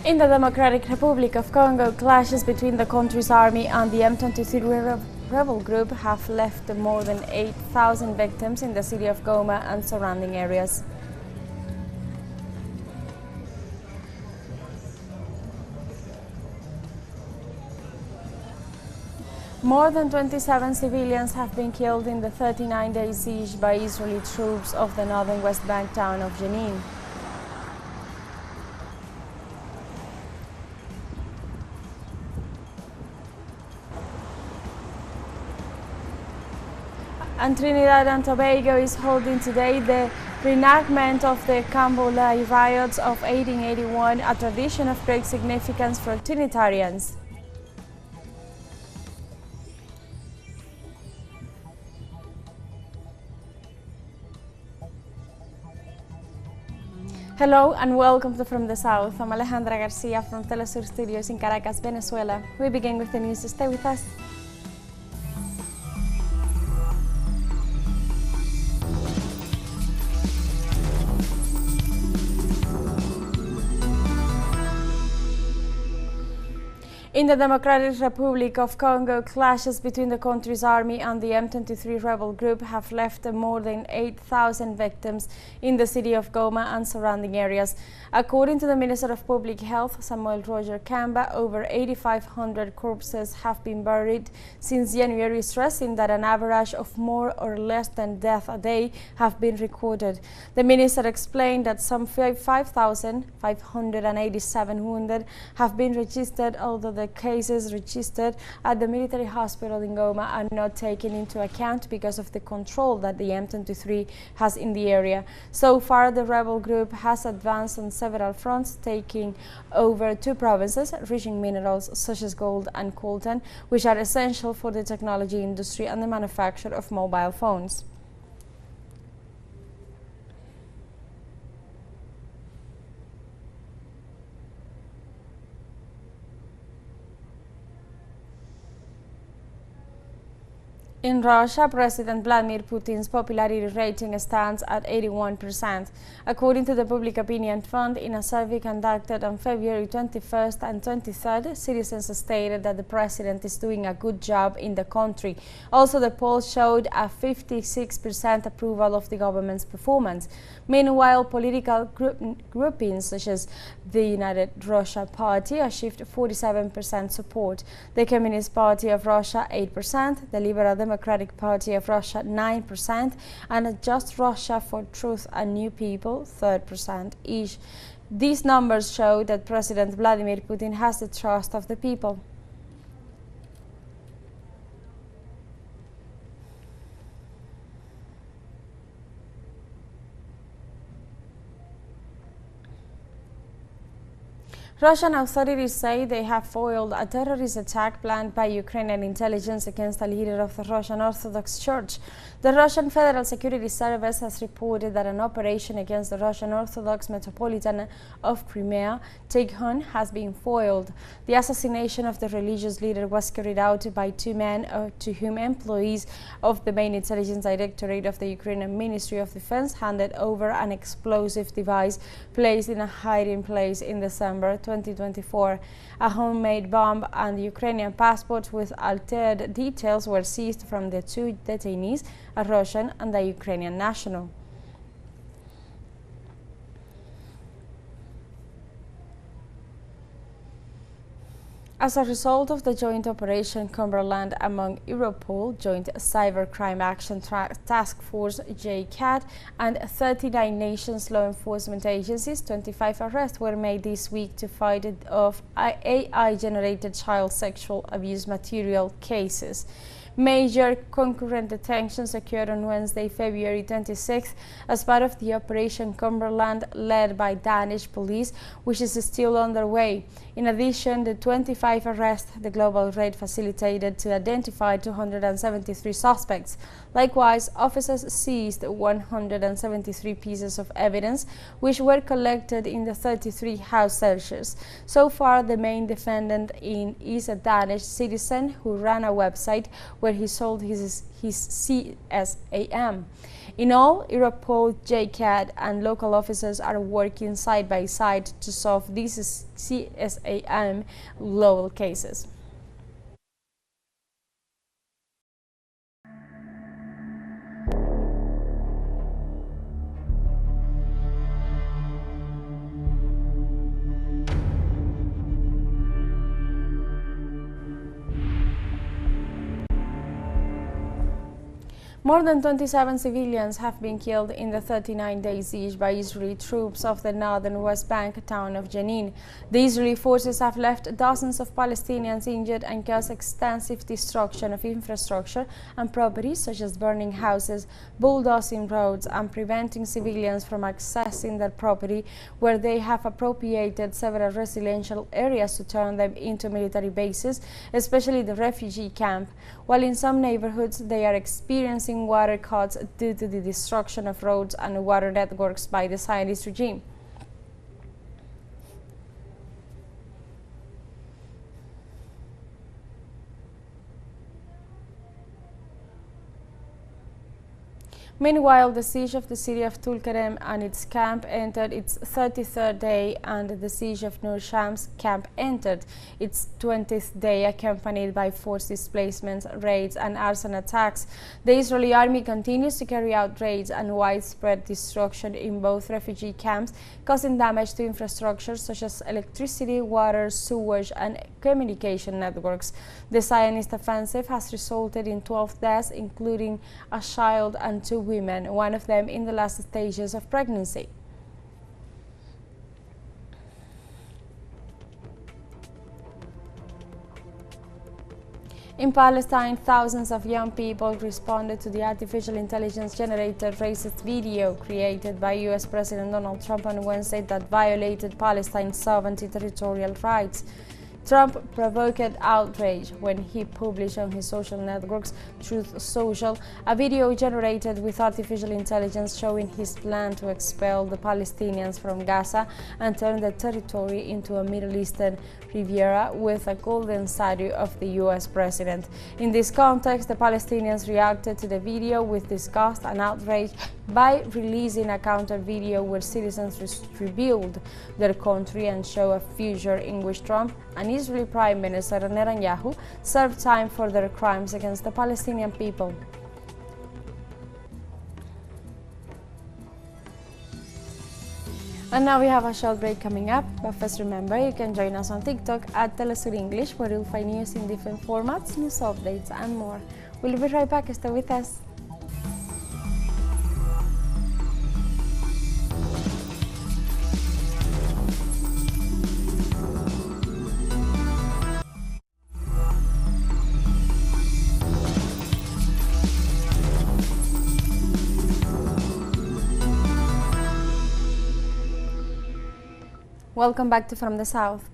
In the Democratic Republic of Congo, clashes between the country's army and the M23 rebel group have left more than 8,000 victims in the city of Goma and surrounding areas. More than 27 civilians have been killed in the 39-day siege by Israeli troops of the northern West Bank town of Jenin. And Trinidad and Tobago is holding today the reenactment of the Canboulay riots of 1881, a tradition of great significance for Trinitarians. Hello and welcome to From the South. I'm Alejandra Garcia from teleSUR Studios in Caracas, Venezuela. We begin with the news. Stay with us. In the Democratic Republic of Congo, clashes between the country's army and the M23 rebel group have left more than 8,000 victims in the city of Goma and surrounding areas. According to the Minister of Public Health, Samuel Roger Kamba, over 8,500 corpses have been buried since January, stressing that an average of more or less than death a day have been recorded. The minister explained that some 5,587 wounded have been registered, although the cases registered at the military hospital in Goma are not taken into account because of the control that the M23 has in the area. So far, the rebel group has advanced on several fronts, taking over 2 provinces, reaching minerals such as gold and coltan, which are essential for the technology industry and the manufacture of mobile phones. In Russia, President Vladimir Putin's popularity rating stands at 81%. According to the Public Opinion Fund, in a survey conducted on February 21st and 23rd, citizens stated that the president is doing a good job in the country. Also, the poll showed a 56% approval of the government's performance. Meanwhile, political groupings such as the United Russia Party achieved 47% support, the Communist Party of Russia 8%, the Liberal Democratic Party of Russia 9%, and Just Russia for Truth and New People 3% each. These numbers show that President Vladimir Putin has the trust of the people. Russian authorities say they have foiled a terrorist attack planned by Ukrainian intelligence against a leader of the Russian Orthodox Church. The Russian Federal Security Service has reported that an operation against the Russian Orthodox Metropolitan of Crimea, Tikhon, has been foiled. The assassination of the religious leader was carried out by 2 men to whom employees of the main intelligence directorate of the Ukrainian Ministry of Defense handed over an explosive device placed in a hiding place in December 2024. A homemade bomb and Ukrainian passports with altered details were seized from the 2 detainees, a Russian and a Ukrainian national. As a result of the joint operation Cumberland among Europol, Joint Cybercrime Action Task Force JCAT, and 39 nations law enforcement agencies, 25 arrests were made this week to fight off AI-generated child sexual abuse material cases. Major concurrent detentions occurred on Wednesday, February 26th, as part of the Operation Cumberland led by Danish police, which is still underway. In addition, the 25 5 arrests the global raid facilitated to identify 273 suspects. Likewise, officers seized 173 pieces of evidence, which were collected in the 33 house searches. So far, the main defendant is a Danish citizen who ran a website where he sold his CSAM. In all, Europol, JCAT and local officers are working side by side to solve these CSAM global cases. More than 27 civilians have been killed in the 39-day siege by Israeli troops of the northern West Bank town of Jenin. The Israeli forces have left dozens of Palestinians injured and caused extensive destruction of infrastructure and property, such as burning houses, bulldozing roads, and preventing civilians from accessing their property, where they have appropriated several residential areas to turn them into military bases, especially the refugee camp, while in some neighborhoods they are experiencing water cuts due to the destruction of roads and water networks by the Zionist regime. Meanwhile, the siege of the city of Tulkarem and its camp entered its 33rd day, and the siege of Nur Shams camp entered its 20th day, accompanied by forced displacements, raids and arson attacks. The Israeli army continues to carry out raids and widespread destruction in both refugee camps, causing damage to infrastructure such as electricity, water, sewage and communication networks. The Zionist offensive has resulted in 12 deaths, including a child and 2 women, one of them in the last stages of pregnancy. In Palestine, thousands of young people responded to the artificial intelligence-generated racist video created by U.S. President Donald Trump on Wednesday that violated Palestine's sovereignty territorial rights. Trump provoked outrage when he published on his social networks, Truth Social, a video generated with artificial intelligence showing his plan to expel the Palestinians from Gaza and turn the territory into a Middle Eastern Riviera with a golden statue of the U.S. president. In this context, the Palestinians reacted to the video with disgust and outrage by releasing a counter video where citizens rebuild their country and show a future in which Trump and Israeli Prime Minister Netanyahu serve time for their crimes against the Palestinian people. And now we have a short break coming up, but first remember you can join us on TikTok at teleSUR English, where you'll find news in different formats, news updates and more. We'll be right back, stay with us. Welcome back to From the South.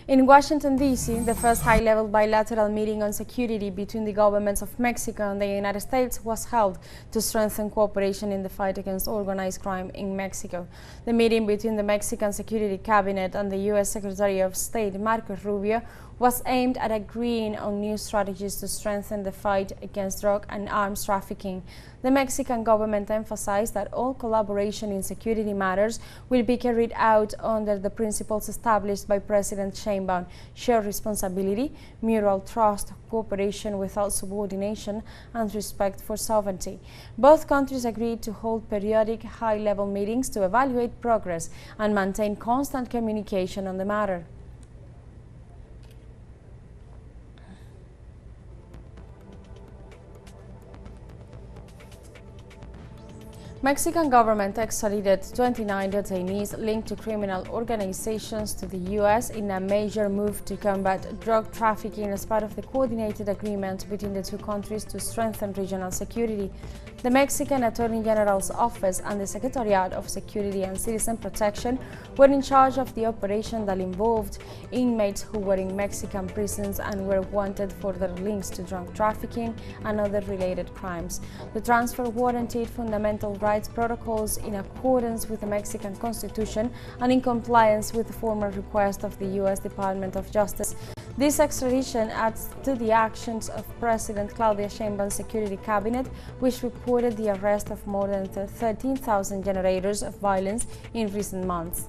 In Washington, D.C., the first high-level bilateral meeting on security between the governments of Mexico and the United States was held to strengthen cooperation in the fight against organized crime in Mexico. The meeting between the Mexican Security Cabinet and the U.S. Secretary of State, Marco Rubio, was aimed at agreeing on new strategies to strengthen the fight against drug and arms trafficking. The Mexican government emphasized that all collaboration in security matters will be carried out under the principles established by President Sheinbaum: shared responsibility, mutual trust, cooperation without subordination, and respect for sovereignty. Both countries agreed to hold periodic high-level meetings to evaluate progress and maintain constant communication on the matter. Mexican government extradited 29 detainees linked to criminal organizations to the U.S. in a major move to combat drug trafficking as part of the coordinated agreement between the two countries to strengthen regional security. The Mexican Attorney General's Office and the Secretariat of Security and Citizen Protection were in charge of the operation that involved inmates who were in Mexican prisons and were wanted for their links to drug trafficking and other related crimes. The transfer warranted fundamental rights protocols in accordance with the Mexican Constitution and in compliance with the formal request of the U.S. Department of Justice. This extradition adds to the actions of President Claudia Sheinbaum's Security Cabinet, which reported the arrest of more than 13,000 generators of violence in recent months.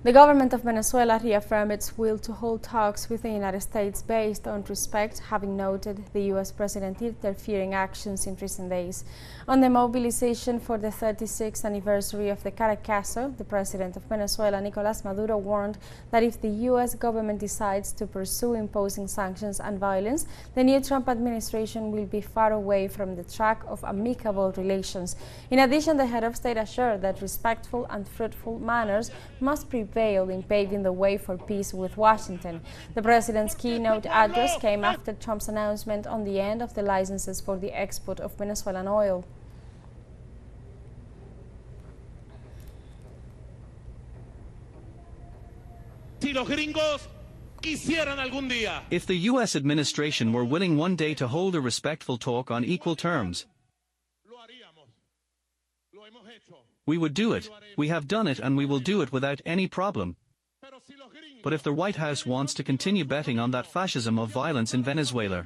The government of Venezuela reaffirmed its will to hold talks with the United States based on respect, having noted the U.S. President's interfering actions in recent days. On the mobilization for the 36th anniversary of the Caracazo, the president of Venezuela, Nicolás Maduro, warned that if the U.S. government decides to pursue imposing sanctions and violence, the new Trump administration will be far away from the track of amicable relations. In addition, the head of state assured that respectful and fruitful manners must prevail in paving the way for peace with Washington. The president's keynote address came after Trump's announcement on the end of the licenses for the export of Venezuelan oil. If the U.S. administration were willing one day to hold a respectful talk on equal terms, we would do it. We have done it and we will do it without any problem. But if the White House wants to continue betting on that fascism of violence in Venezuela,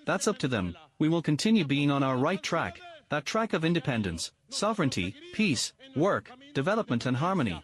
that's up to them. We will continue being on our right track, that track of independence, sovereignty, peace, work, development and harmony.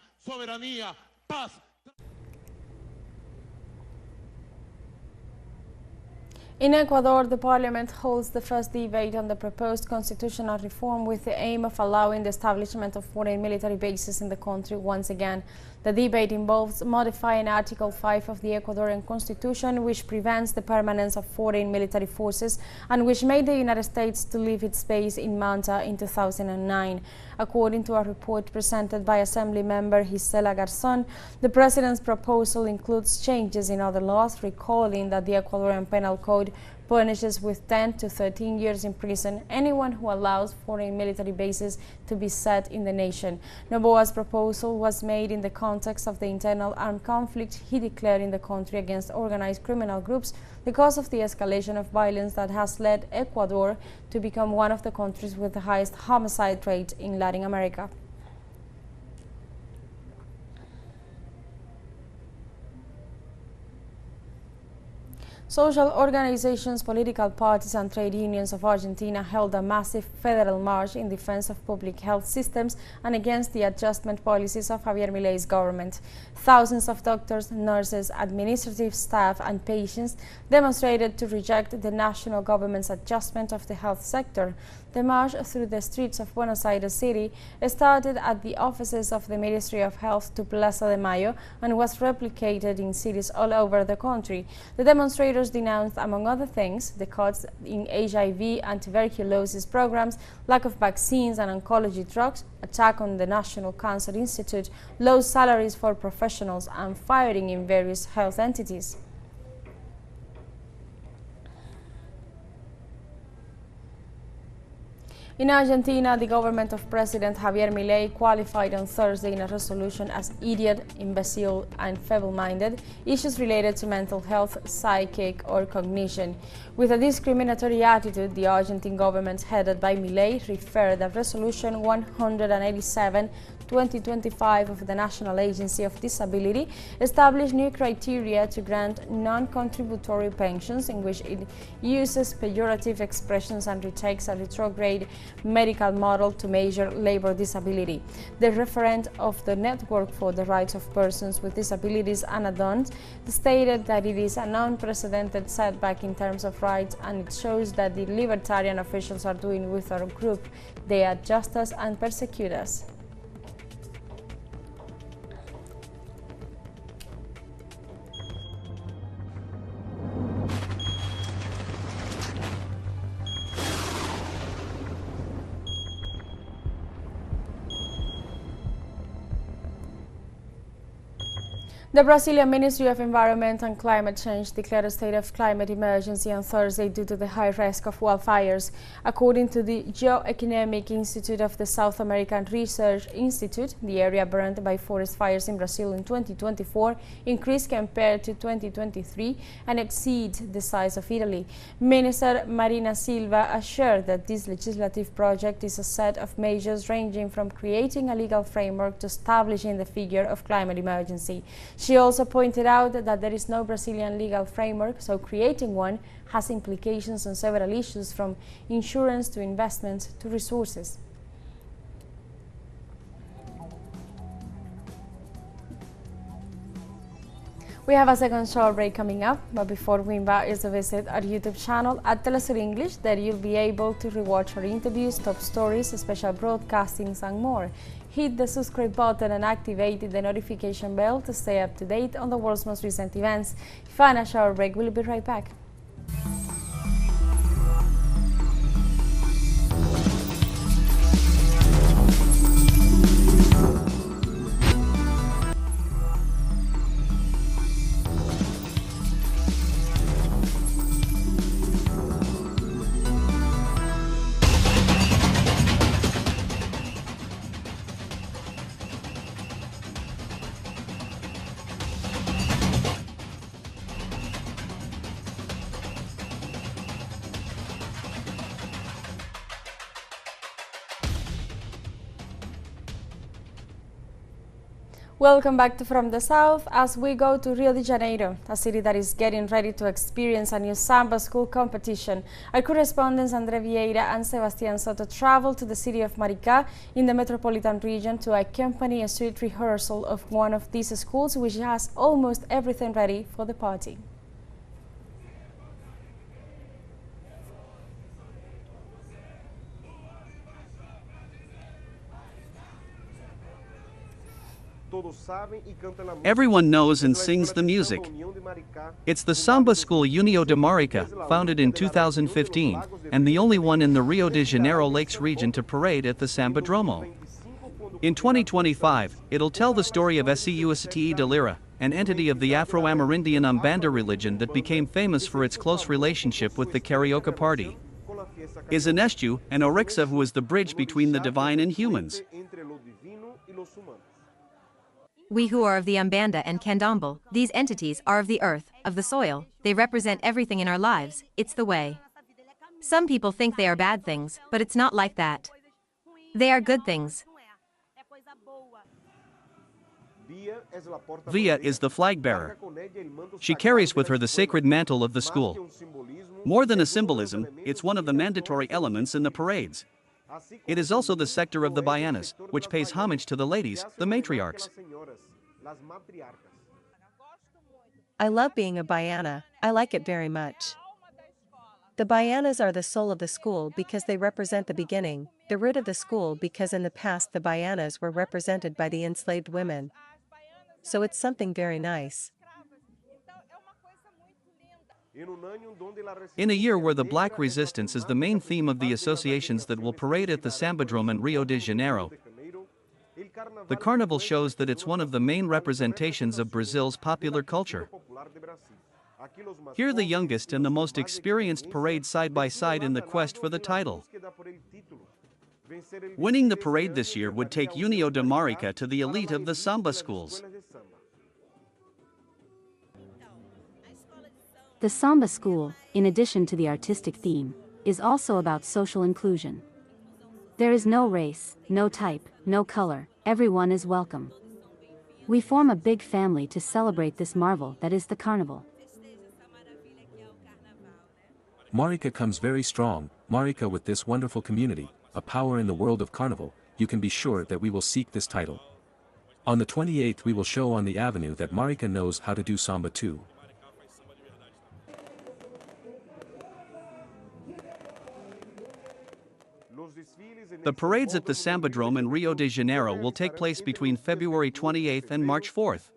In Ecuador, the parliament holds the first debate on the proposed constitutional reform with the aim of allowing the establishment of foreign military bases in the country once again. The debate involves modifying Article 5 of the Ecuadorian Constitution, which prevents the permanence of foreign military forces and which made the United States to leave its base in Manta in 2009. According to a report presented by Assembly member Gisela Garzón, the president's proposal includes changes in other laws, recalling that the Ecuadorian Penal Code punishes with 10 to 13 years in prison anyone who allows foreign military bases to be set in the nation. Noboa's proposal was made in the context of the internal armed conflict he declared in the country against organized criminal groups because of the escalation of violence that has led Ecuador to become one of the countries with the highest homicide rate in Latin America. Social organizations, political parties and trade unions of Argentina held a massive federal march in defense of public health systems and against the adjustment policies of Javier Milei's government. Thousands of doctors, nurses, administrative staff and patients demonstrated to reject the national government's adjustment of the health sector. The march through the streets of Buenos Aires City started at the offices of the Ministry of Health to Plaza de Mayo and was replicated in cities all over the country. The demonstrators denounced, among other things, the cuts in HIV and tuberculosis programs, lack of vaccines and oncology drugs, attack on the National Cancer Institute, low salaries for professionals, and firing in various health entities. In Argentina, the government of President Javier Milei qualified on Thursday in a resolution as idiot, imbecile and feeble-minded issues related to mental health, psychic or cognition. With a discriminatory attitude, the Argentine government headed by Milei referred that Resolution 187/2025 of the National Agency of Disability established new criteria to grant non-contributory pensions in which it uses pejorative expressions and retakes a retrograde medical model to measure labor disability. The referent of the Network for the Rights of Persons with Disabilities, Anna Dunn, stated that it is an unprecedented setback in terms of rights and it shows that the libertarian officials are doing with our group. They adjust us and persecute us. The Brazilian Ministry of Environment and Climate Change declared a state of climate emergency on Thursday due to the high risk of wildfires. According to the Geoeconomic Institute of the South American Research Institute, the area burned by forest fires in Brazil in 2024 increased compared to 2023 and exceeds the size of Italy. Minister Marina Silva assured that this legislative project is a set of measures ranging from creating a legal framework to establishing the figure of climate emergency. She also pointed out that there is no Brazilian legal framework, so creating one has implications on several issues from insurance to investments to resources. We have a second short break coming up, but before we invite you to visit our YouTube channel at teleSUR English, there you'll be able to rewatch our interviews, top stories, special broadcastings and more. Hit the subscribe button and activate the notification bell to stay up to date on the world's most recent events. Find a short break, we'll be right back. Welcome back to From the South as we go to Rio de Janeiro, a city that is getting ready to experience a new samba school competition. Our correspondents Andre Vieira and Sebastián Soto traveled to the city of Maricá in the metropolitan region to accompany a street rehearsal of one of these schools, which has almost everything ready for the party. Everyone knows and sings the music. It's the Samba School União de Maricá, founded in 2015, and the only one in the Rio de Janeiro Lakes region to parade at the Sambadromo. In 2025, it'll tell the story of Seust de Lira, an entity of the Afro-Amerindian Umbanda religion that became famous for its close relationship with the Carioca party. Is Anestu, an Orixa who is the bridge between the divine and humans. We who are of the Umbanda and Candomblé, these entities are of the earth, of the soil, they represent everything in our lives, it's the way. Some people think they are bad things, but it's not like that. They are good things. Via is the flag bearer. She carries with her the sacred mantle of the school. More than a symbolism, it's one of the mandatory elements in the parades. It is also the sector of the baianas, which pays homage to the ladies, the matriarchs. I love being a baiana, I like it very much. The baianas are the soul of the school because they represent the beginning, the root of the school because in the past the baianas were represented by the enslaved women. So it's something very nice. In a year where the black resistance is the main theme of the associations that will parade at the Sambadrome in Rio de Janeiro, the carnival shows that it's one of the main representations of Brazil's popular culture. Here the youngest and the most experienced parade side by side in the quest for the title. Winning the parade this year would take União de Maricá to the elite of the samba schools. The Samba School, in addition to the artistic theme, is also about social inclusion. There is no race, no type, no color, everyone is welcome. We form a big family to celebrate this marvel that is the carnival. Maricá comes very strong, Maricá with this wonderful community, a power in the world of carnival, you can be sure that we will seek this title. On the 28th we will show on the avenue that Maricá knows how to do samba too. The parades at the Sambadrome in Rio de Janeiro will take place between February 28th and March 4th.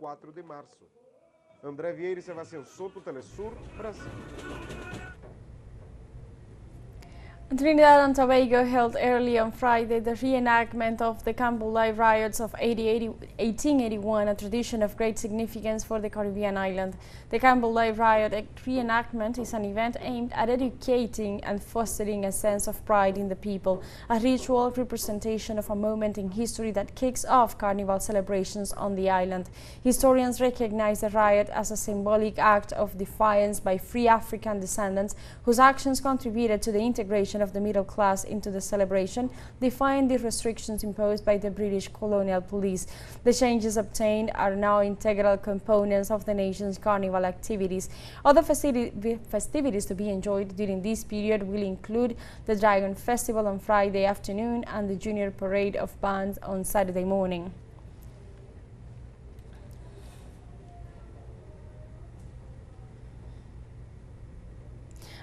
Trinidad and Tobago held early on Friday the reenactment of the Canboulay riots of 1881, a tradition of great significance for the Caribbean island. The Canboulay riot reenactment is an event aimed at educating and fostering a sense of pride in the people, a ritual representation of a moment in history that kicks off carnival celebrations on the island. Historians recognize the riot as a symbolic act of defiance by free African descendants whose actions contributed to the integration of the middle class into the celebration, defying the restrictions imposed by the British colonial police. The changes obtained are now integral components of the nation's carnival activities. Other festivities to be enjoyed during this period will include the Dragon Festival on Friday afternoon and the Junior Parade of Bands on Saturday morning.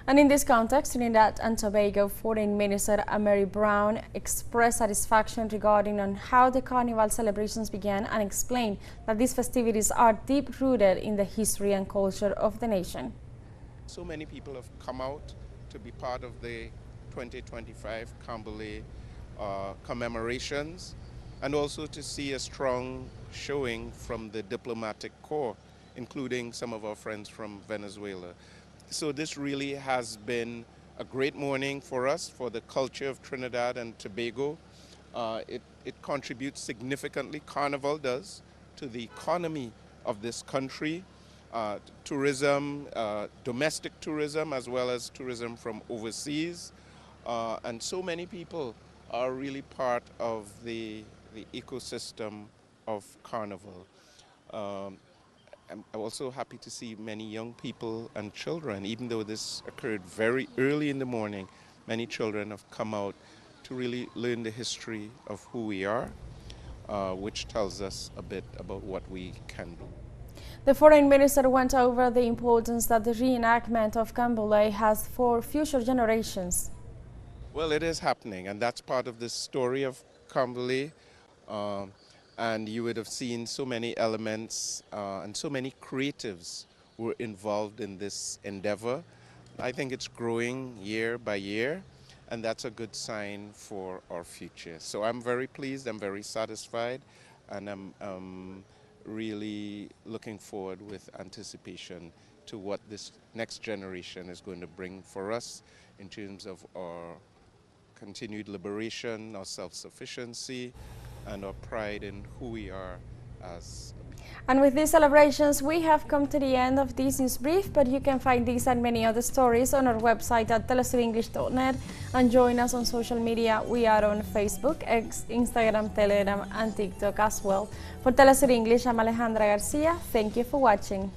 And in this context, Trinidad and Tobago Foreign Minister Mary Brown expressed satisfaction regarding on how the carnival celebrations began and explained that these festivities are deep-rooted in the history and culture of the nation. So many people have come out to be part of the 2025 Canboulay commemorations, and also to see a strong showing from the diplomatic corps, including some of our friends from Venezuela. So this really has been a great morning for us, for the culture of Trinidad and Tobago. It contributes significantly, Carnival does, to the economy of this country, tourism, domestic tourism, as well as tourism from overseas. And so many people are really part of the ecosystem of Carnival. I'm also happy to see many young people and children, even though this occurred very early in the morning, many children have come out to really learn the history of who we are, which tells us a bit about what we can do. The foreign minister went over the importance that the reenactment of Canboulay has for future generations. Well, it is happening, and that's part of the story of Canboulay. And you would have seen so many elements and so many creatives were involved in this endeavor. I think it's growing year by year, and that's a good sign for our future. So I'm very pleased, I'm very satisfied, and I'm really looking forward with anticipation to what this next generation is going to bring for us in terms of our continued liberation, our self-sufficiency, and our pride in who we are as a people. And with these celebrations, we have come to the end of this news brief, but you can find these and many other stories on our website at telesurenglish.net and join us on social media. We are on Facebook, X, Instagram, Telegram and TikTok as well. For TeleSUR English, I'm Alejandra Garcia. Thank you for watching.